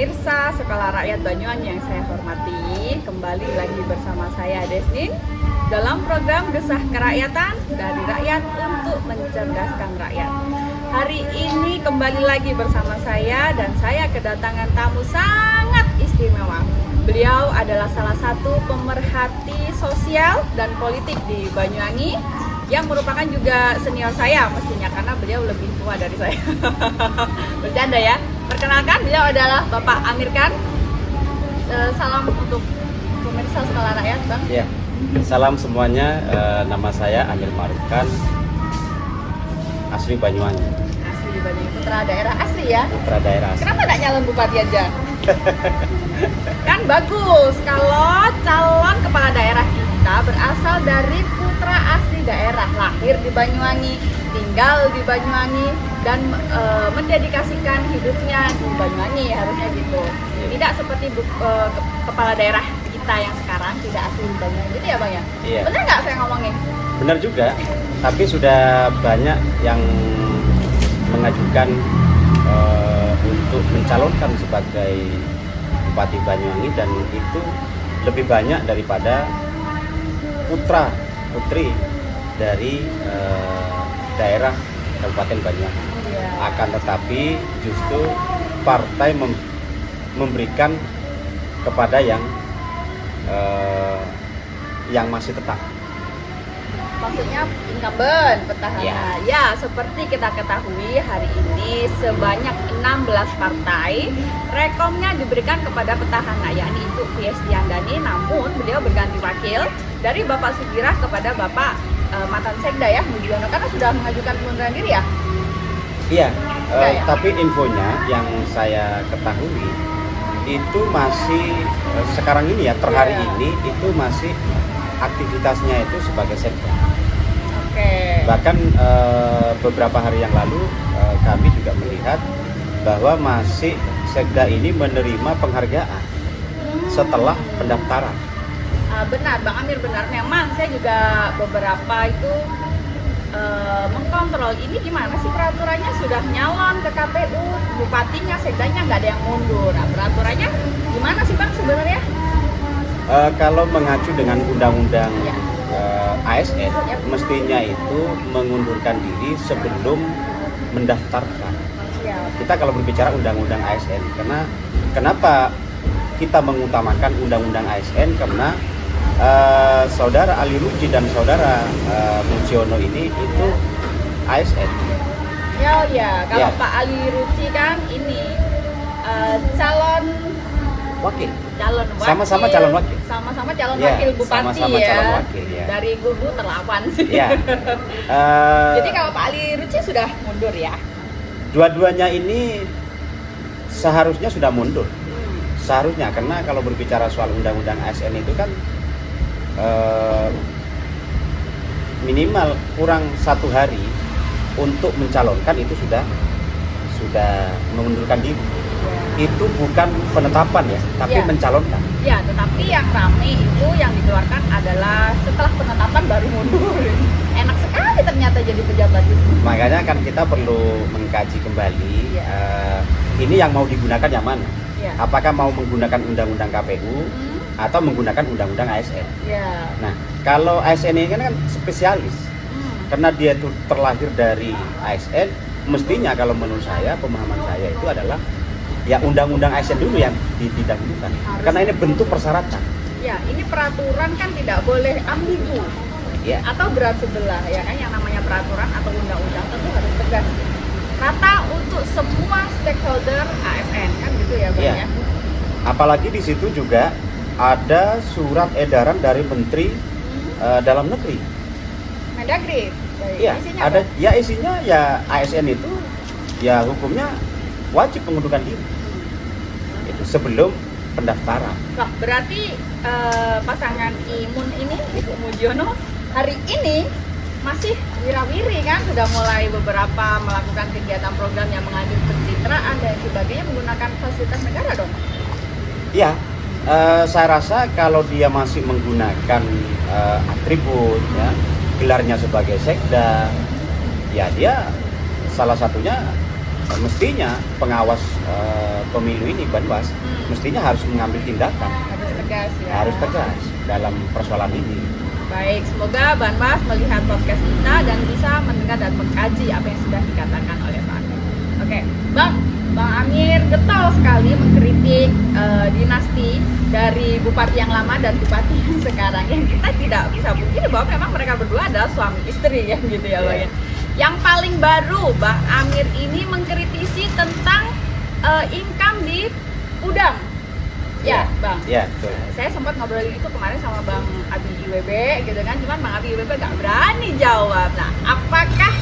Pemirsa Sekolah Rakyat Banyuwangi yang saya hormati, kembali lagi bersama saya Desnin dalam program Desah Kerakyatan dari rakyat untuk mencerdaskan rakyat. Hari ini kembali lagi bersama saya dan saya kedatangan tamu sangat istimewa. Beliau adalah salah satu pemerhati sosial dan politik di Banyuwangi yang merupakan juga senior saya mestinya karena beliau lebih tua dari saya. Bercanda ya. Perkenalkan, beliau adalah Bapak Amir Khan. Salam untuk pemirsa Sekolah Rakyat, Bang. Ya, salam semuanya. Nama saya Amir Maruf Khan, asli Banyuwangi. Asli Banyuwangi, putra daerah asli ya? Putra daerah asli. Kenapa nggak nyalon bupati aja? Kan bagus kalau calon kepala daerah kita berasal dari putra asli daerah, lahir di Banyuwangi, tinggal di Banyuwangi, dan mendedikasikan hidupnya di Banyuwangi, harusnya gitu. Tidak seperti kepala daerah kita yang sekarang tidak asli di Banyuwangi, gitu ya Bang ya? Iya. Benar nggak saya ngomongnya? Benar juga, tapi sudah banyak yang mengajukan untuk mencalonkan sebagai Bupati Banyuwangi, dan itu lebih banyak daripada putra-putri dari daerah Kabupaten Banyuwangi. Iya. Akan tetapi justru partai memberikan kepada yang masih tetap. Maksudnya incumbent, petahana. Ya. Ya, seperti kita ketahui hari ini sebanyak 16 partai rekomnya diberikan kepada petahana, yakni itu Fiestiandani, namun beliau berganti wakil dari Bapak Sugirah kepada Bapak mantan Sekda ya, Mujiono, karena sudah mengajukan pengunduran diri ya. Iya, Ya. tapi infonya yang saya ketahui itu masih sekarang ini ya, per hari Ya. ini itu masih aktivitasnya itu sebagai sekda. Oke. Bahkan beberapa hari yang lalu kami juga melihat bahwa masih sekda ini menerima penghargaan setelah pendaftaran. Benar, Bang Amir, benar. Memang saya juga beberapa itu mengkontrol ini gimana sih peraturannya, sudah nyalon ke KPU, bupatinya, sekdanya nggak ada yang mundur. Nah, peraturannya gimana sih Bang sebenarnya? Kalau mengacu dengan undang-undang Ya. ASN, Ya. mestinya itu mengundurkan diri sebelum mendaftarkan. Ya. Kita kalau berbicara undang-undang ASN, kenapa kita mengutamakan undang-undang ASN? Karena saudara Ali Ruci dan saudara Mujiono ini itu ASN. Ya, kalau Ya. Pak Ali Ruci kan ini calon Wakil. wakil. Sama-sama calon wakil. Sama-sama calon Ya, wakil bupati sama-sama ya. calon wakil, ya. Dari kubu terlawan sih. Ya. Jadi kalau Pak Ali Ruci sudah mundur ya. Dua-duanya ini seharusnya sudah mundur. Seharusnya, karena kalau berbicara soal undang-undang ASN itu kan minimal kurang 1 hari untuk mencalonkan itu sudah mengundurkan diri. Itu bukan penetapan ya, tapi Ya. mencalonkan. Ya, tetapi yang rame itu yang dikeluarkan adalah setelah penetapan baru mundur. Enak sekali ternyata jadi pejabat itu. Makanya kan kita perlu mengkaji kembali Ya. ini yang mau digunakan yang mana. Ya. Apakah mau menggunakan undang-undang KPU atau menggunakan undang-undang ASN. Ya. Nah, kalau ASN ini kan spesialis, karena dia itu terlahir dari ASN, mestinya kalau menurut saya, pemahaman saya itu adalah ya undang-undang ASN dulu yang didahulukan. Harus. Karena ini bentuk persyaratan. Ya, ini peraturan kan tidak boleh ambigu Ya, atau berat sebelah ya kan, yang namanya peraturan atau undang-undang tentu harus tegas. Rata untuk semua stakeholder ASN kan gitu ya Bang Iya. ya. apalagi di situ juga ada surat edaran dari Menteri Dalam Negeri. Mendagri. Iya, Isinya ada apa? ya isinya ya ASN itu ya hukumnya wajib mengundurkan diri. Itu sebelum pendaftaran. Wah, berarti pasangan Imun ini, Ibu Mujiono, hari ini masih wirawiri kan, sudah mulai beberapa melakukan kegiatan program yang mengandung pencitraan dan sebagainya menggunakan fasilitas negara dong. Iya, saya rasa kalau dia masih menggunakan atribut, ya, gelarnya sebagai sekda, ya dia salah satunya mestinya pengawas pemilu ini Banwas mestinya harus mengambil tindakan, Harus tegas ya. harus tegas dalam persoalan ini. Baik, semoga Banwas melihat podcast kita dan bisa mendengar dan mengkaji apa yang sudah dikatakan oleh Pak Amir. Oke, Bang Amir getol sekali mengkritik dinasti dari bupati yang lama dan bupati yang sekarang. Yang kita tidak bisa pungkiri bahwa memang mereka berdua adalah suami istri ya gitu ya Bang ya. Yang paling baru Bang Amir ini mengkritisi tentang income di Udang. Ya, Bang. Ya, betul. Saya sempat ngobrol itu kemarin sama Bang Abi IWB gitu kan, cuman Bang Abi IWB nggak berani jawab. Nah, apakah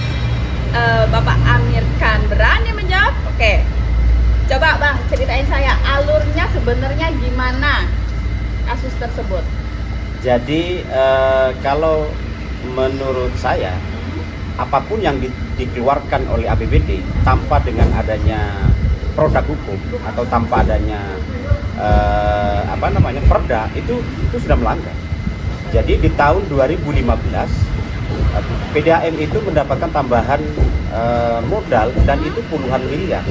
Bapak Amir kan berani menjawab? Oke, coba Bang ceritain saya alurnya sebenarnya gimana kasus tersebut. Jadi kalau menurut saya apapun yang dikeluarkan oleh APBD tanpa dengan adanya produk hukum atau tanpa adanya perda itu sudah melanggar. Jadi di tahun 2015 PDAM itu mendapatkan tambahan modal dan itu puluhan miliar.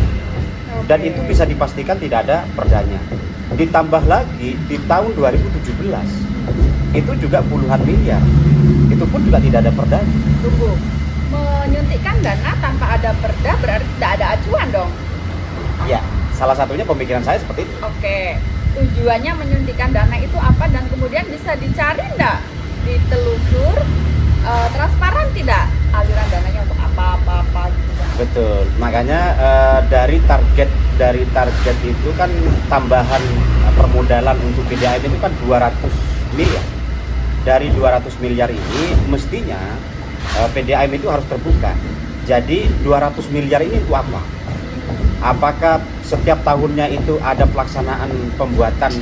Dan itu bisa dipastikan tidak ada perdanya. Ditambah lagi di tahun 2017 itu juga puluhan miliar. Itu pun juga tidak ada perdanya. Tunggu, menyuntikkan dana tanpa ada perda berarti tidak ada acuan dong? Ya, salah satunya pemikiran saya seperti itu. Oke, tujuannya menyuntikkan dana itu apa dan kemudian bisa dicari enggak? Ditelusur, transparan tidak aliran dananya untuk apa gitu kan? Betul, makanya dari target itu kan tambahan permodalan untuk PDAM itu kan 200 miliar. Dari 200 miliar ini mestinya PDAM itu harus terbuka. Jadi 200 miliar ini untuk apa? Apakah setiap tahunnya itu ada pelaksanaan pembuatan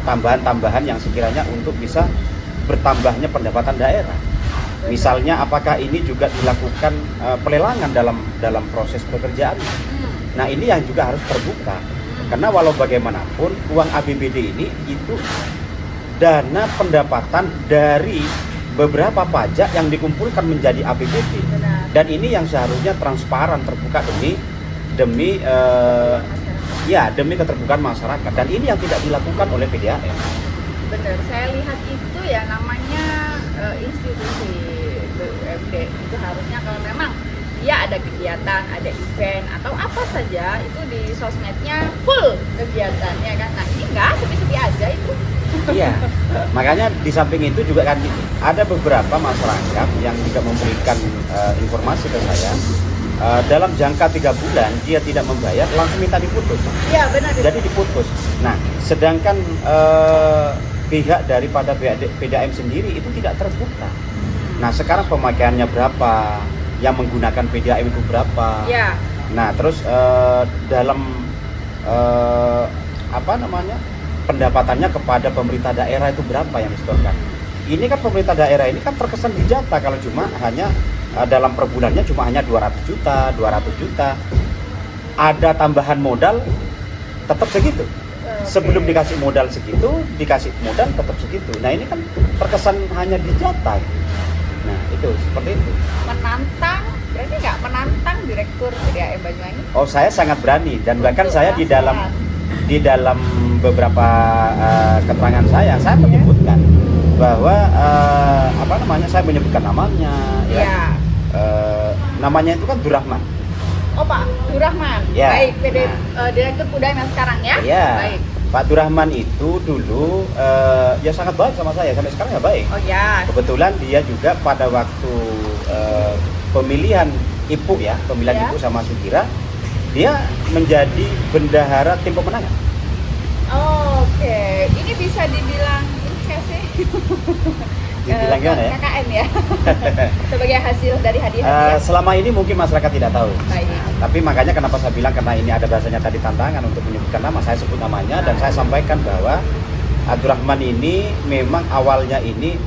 tambahan-tambahan yang sekiranya untuk bisa bertambahnya pendapatan daerah? Misalnya apakah ini juga dilakukan pelelangan dalam proses pekerjaan? Nah, ini yang juga harus terbuka. Karena walau bagaimanapun uang APBD ini itu dana pendapatan dari beberapa pajak yang dikumpulkan menjadi APBD. Benar. Dan ini yang seharusnya transparan, terbuka demi keterbukaan masyarakat. Dan ini yang tidak dilakukan oleh PDAM. Benar, saya lihat itu ya namanya institusi BUMD itu harusnya kalau memang dia ada kegiatan, ada event atau apa saja itu di sosmednya full kegiatannya kan. Nah ini enggak, sepi-sepi aja itu. Iya, makanya di samping itu juga kan ada beberapa masyarakat yang juga memberikan informasi ke saya dalam jangka 3 bulan dia tidak membayar langsung minta diputus. Iya benar. Jadi diputus. Nah, sedangkan pihak daripada PDAM sendiri itu tidak terbuka. Nah, sekarang pemakaiannya berapa? Yang menggunakan PDAM itu berapa? Iya. Nah, terus dalam pendapatannya kepada pemerintah daerah itu berapa yang disetorkan? Ini kan pemerintah daerah ini kan terkesan dijata kalau cuma hanya dalam per bulannya cuma hanya 200 juta. Ada tambahan modal tetap segitu. Sebelum dikasih modal segitu, dikasih modal tetap segitu. Nah, ini kan terkesan hanya dijata. Nah, itu seperti itu. Menantang, berarti nggak menantang Direktur PDAM Banyuwangi? Oh, saya sangat berani dan bahkan saya di dalam beberapa keterangan saya menyebutkan bahwa saya menyebutkan namanya ya. Namanya itu kan Durrahman. Oh, Pak Durrahman. Ya. Baik, Direktur PDAM yang sekarang ya. Ya. Baik. Pak Durrahman itu dulu ya sangat baik sama saya, sampai sekarang ya baik. Oh ya. Kebetulan dia juga pada waktu pemilihan pemilihan Ipu sama Sukira, dia menjadi bendahara tim pemenangan. Oke, ini bisa dibilang sih. Dibilang gimana ya? KKN ya. Sebagai hasil dari hadiah. Selama ini mungkin masyarakat tidak tahu. Baik. Tapi makanya kenapa saya bilang, karena ini ada bahasanya tadi tantangan untuk menyebutkan nama, saya sebut namanya dan saya sampaikan bahwa Durrahman ini memang awalnya ini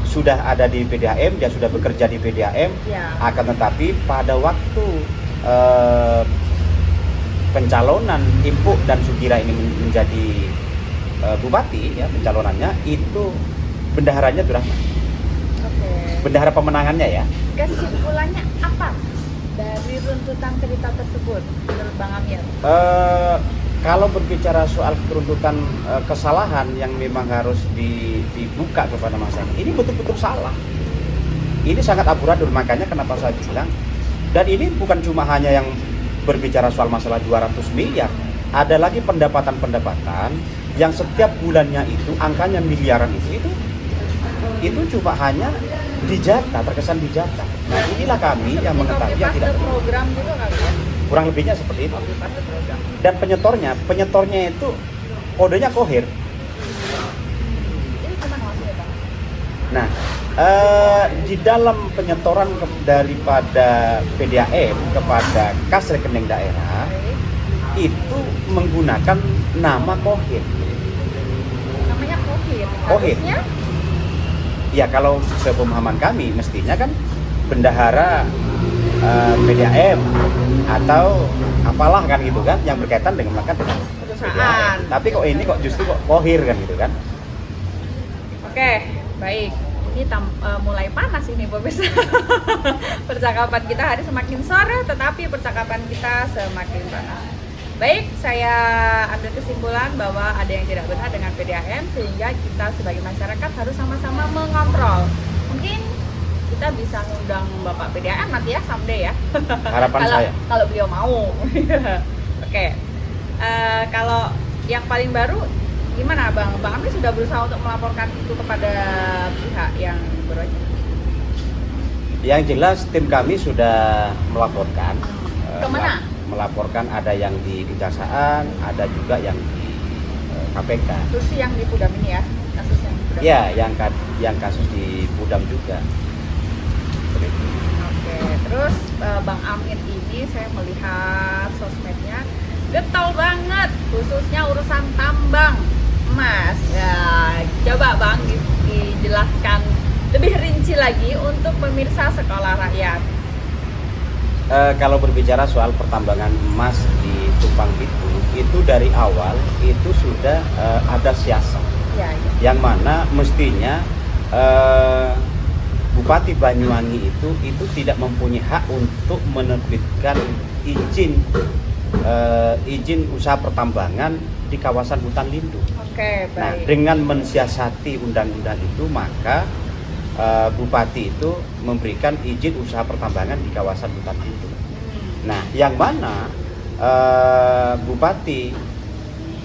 sudah ada di PDAM, dia sudah bekerja di PDAM, akan tetapi pada waktu pencalonan Ipu dan Sukira ini menjadi bupati, ya pencalonannya itu bendaharanya Durrahman. Oke. Bendahara pemenangannya ya. Kesimpulannya apa dari runtutan cerita tersebut menurut Bang Amir? Kalau berbicara soal keruntutan kesalahan yang memang harus dibuka kepada masyarakat, ini betul-betul salah. Ini sangat amburadul, makanya kenapa saya bilang. Dan ini bukan cuma hanya yang berbicara soal masalah 200 miliar. Ada lagi pendapatan-pendapatan yang setiap bulannya itu angkanya miliaran itu cuma hanya dijata, terkesan dijata. Nah, inilah kami yang mengetahui yang tidak program juga kali ya. Kurang lebihnya seperti itu. Program. Dan penyetornya itu kodenya Kohir. Ini gimana maksudnya, Bang? Nah, di dalam penyetoran daripada PDAM kepada kas rekening daerah itu menggunakan nama Kohir. Namanya Kohir. Kohir. Harusnya? Ya, kalau sepemahaman kami mestinya kan bendahara PDAM atau apalah kan gitu kan yang berkaitan dengan perusahaan. Tapi kok ini kok justru kok Kohir kan gitu kan. Oke, baik. Ini mulai panas ini pemirsa. Percakapan kita hari semakin sore, tetapi percakapan kita semakin panas. Baik, saya ambil kesimpulan bahwa ada yang tidak benar dengan PDAM, sehingga kita sebagai masyarakat harus sama-sama mengontrol. Mungkin kita bisa ngundang Bapak PDAM nanti ya, someday ya. Harapan saya. Kalau beliau mau. Oke. Kalau yang paling baru gimana Bang? Bang Amri sudah berusaha untuk melaporkan itu kepada pihak yang berwajib? Yang jelas tim kami sudah melaporkan. Kemana? Melaporkan ada yang di Kejaksaan, ada juga yang di KPK. Terus yang di Pudam ini ya, kasus yang di Pudam. Ya, yang kasus di Pudam juga. Oke, terus Bang Amir ini saya melihat sosmednya getol banget, khususnya urusan tambang emas. Ya, coba Bang dijelaskan lebih rinci lagi untuk pemirsa Sekolah Rakyat. Kalau berbicara soal pertambangan emas di Tumpang itu dari awal itu sudah ada siasat, Ya. yang mana mestinya Bupati Banyuwangi itu tidak mempunyai hak untuk menerbitkan izin usaha pertambangan di kawasan hutan lindung. Oke, baik. Nah, dengan mensiasati undang-undang itu, maka Bupati itu memberikan izin usaha pertambangan di kawasan hutan lindung. Nah, yang mana Bupati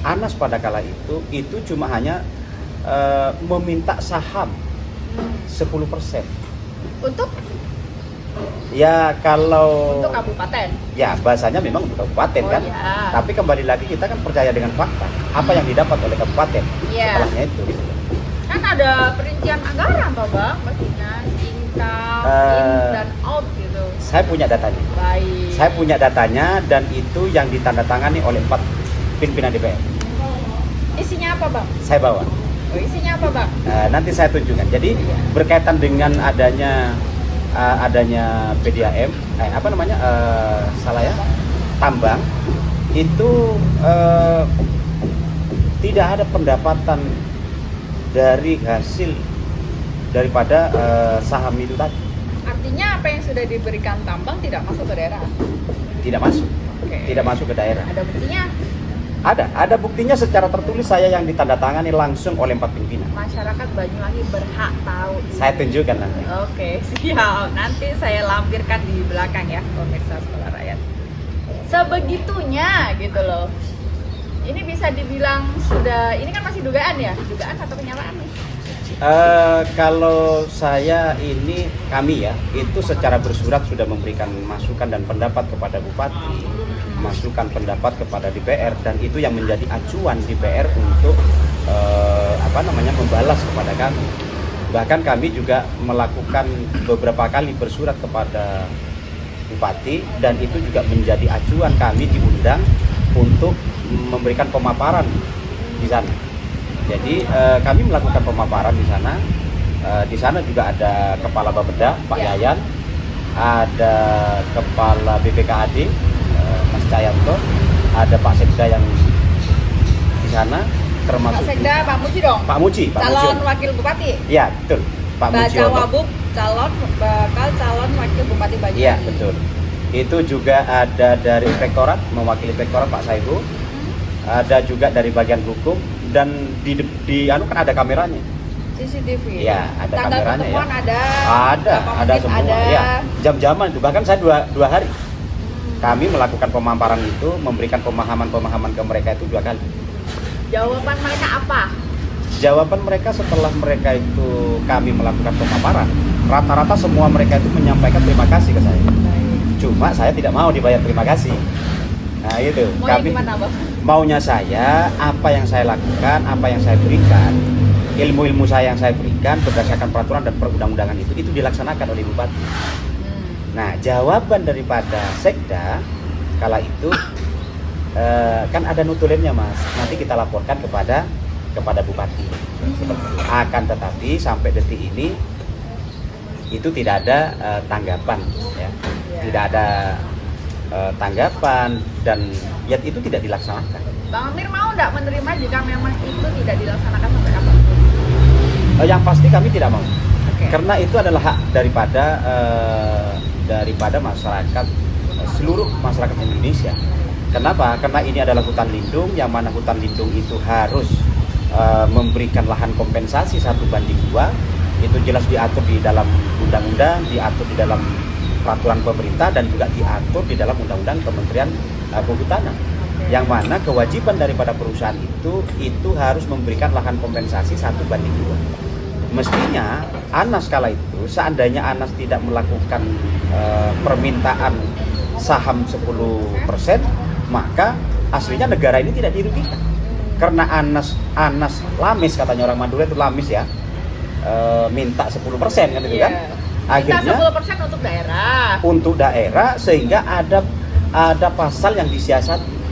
Anas pada kala itu cuma hanya meminta saham 10%. Untuk Ya kalau untuk kabupaten. Ya bahasanya memang untuk kabupaten kan. Ya. Tapi kembali lagi kita kan percaya dengan fakta. Apa yang didapat oleh kabupaten Ya. setelahnya itu. Kan ada perincian anggaran toh Bang, mestinya income, in dan out gitu. Saya punya datanya. Baik. Saya punya datanya dan itu yang ditandatangani oleh 4 pimpinan DPR. Isinya apa Bang? Saya bawa. Oh, isinya apa Bang? Nanti saya tunjukkan. Jadi berkaitan dengan adanya PDAM, tambang itu tidak ada pendapatan dari hasil daripada saham itu tadi. Artinya apa yang sudah diberikan tambang tidak masuk ke daerah? Tidak masuk. Oke. Tidak masuk ke daerah. Ada buktinya? Ada buktinya secara tertulis, saya yang ditandatangani langsung oleh 4 pimpinan. Masyarakat Banyuwangi berhak tahu. Saya tunjukkan nanti. Oke, siap. Nanti saya lampirkan di belakang ya, pemirsa Sekolah Rakyat. Sebegitunya gitu loh. Ini bisa dibilang sudah, ini kan masih dugaan ya? Dugaan atau kenyataan nih? Kalau kami ya, itu secara bersurat sudah memberikan masukan dan pendapat kepada Bupati, masukan pendapat kepada DPR, dan itu yang menjadi acuan DPR untuk membalas kepada kami. Bahkan kami juga melakukan beberapa kali bersurat kepada Bupati, dan itu juga menjadi acuan, kami diundang untuk memberikan pemaparan di sana. Jadi kami melakukan pemaparan di sana. Di sana juga ada Kepala Bapeda Pak Yayan, ada Kepala BPKAD Mas Cayanto, ada Pak Sekda yang di sana, termasuk Pak Sekda, Pak Muji dong? Pak Muji, calon wakil bupati? Iya, betul. Pak Muji. Bakal calon wakil bupati Banyuwangi. Iya, betul. Itu juga ada dari inspektorat, mewakili inspektorat Pak Saibu. Ada juga dari bagian hukum, dan di anu kan ada kameranya. CCTV. Ya, ada Tanggal kameranya ya. pertemuan ada. Ada berapa menit semua. ada. Ya, jam-jaman itu. Bahkan saya dua hari. Kami melakukan pemaparan itu, memberikan pemahaman ke mereka itu 2 kali. Jawaban mereka apa? Jawaban mereka setelah mereka itu kami melakukan pemaparan, rata-rata semua mereka itu menyampaikan terima kasih ke saya. Cuma saya tidak mau dibayar terima kasih. Nah itu, Maunya gimana, Bang? maunya saya, apa yang saya lakukan, apa yang saya berikan, ilmu-ilmu saya yang saya berikan berdasarkan peraturan dan perundang-undangan itu dilaksanakan oleh Bupati. Nah, jawaban daripada Sekda kala itu kan ada nutulennya, Mas. Nanti kita laporkan kepada Bupati. Seperti itu. Akan tetapi sampai detik ini itu tidak ada tanggapan, ya. Tidak ada tanggapan, dan ya itu tidak dilaksanakan. Bang Amir mau nggak menerima jika memang itu tidak dilaksanakan sampai kapan? Yang pasti kami tidak mau. Oke. Karena itu adalah hak daripada masyarakat, seluruh masyarakat Indonesia. Kenapa? Karena ini adalah hutan lindung, yang mana hutan lindung itu harus memberikan lahan kompensasi 1:2. Itu jelas diatur di dalam undang-undang, diatur di dalam peraturan pemerintah, dan juga diatur di dalam undang-undang Kementerian Kehutanan. Yang mana kewajiban daripada perusahaan itu harus memberikan lahan kompensasi 1:2. Mestinya Anas kala itu, seandainya Anas tidak melakukan permintaan saham 10%, maka aslinya negara ini tidak dirugikan. Karena Anas lamis, katanya orang Madura itu lamis ya, minta 10% kan itu kan. Akhirnya kita 10% untuk daerah. Untuk daerah, sehingga ada pasal yang disiasati.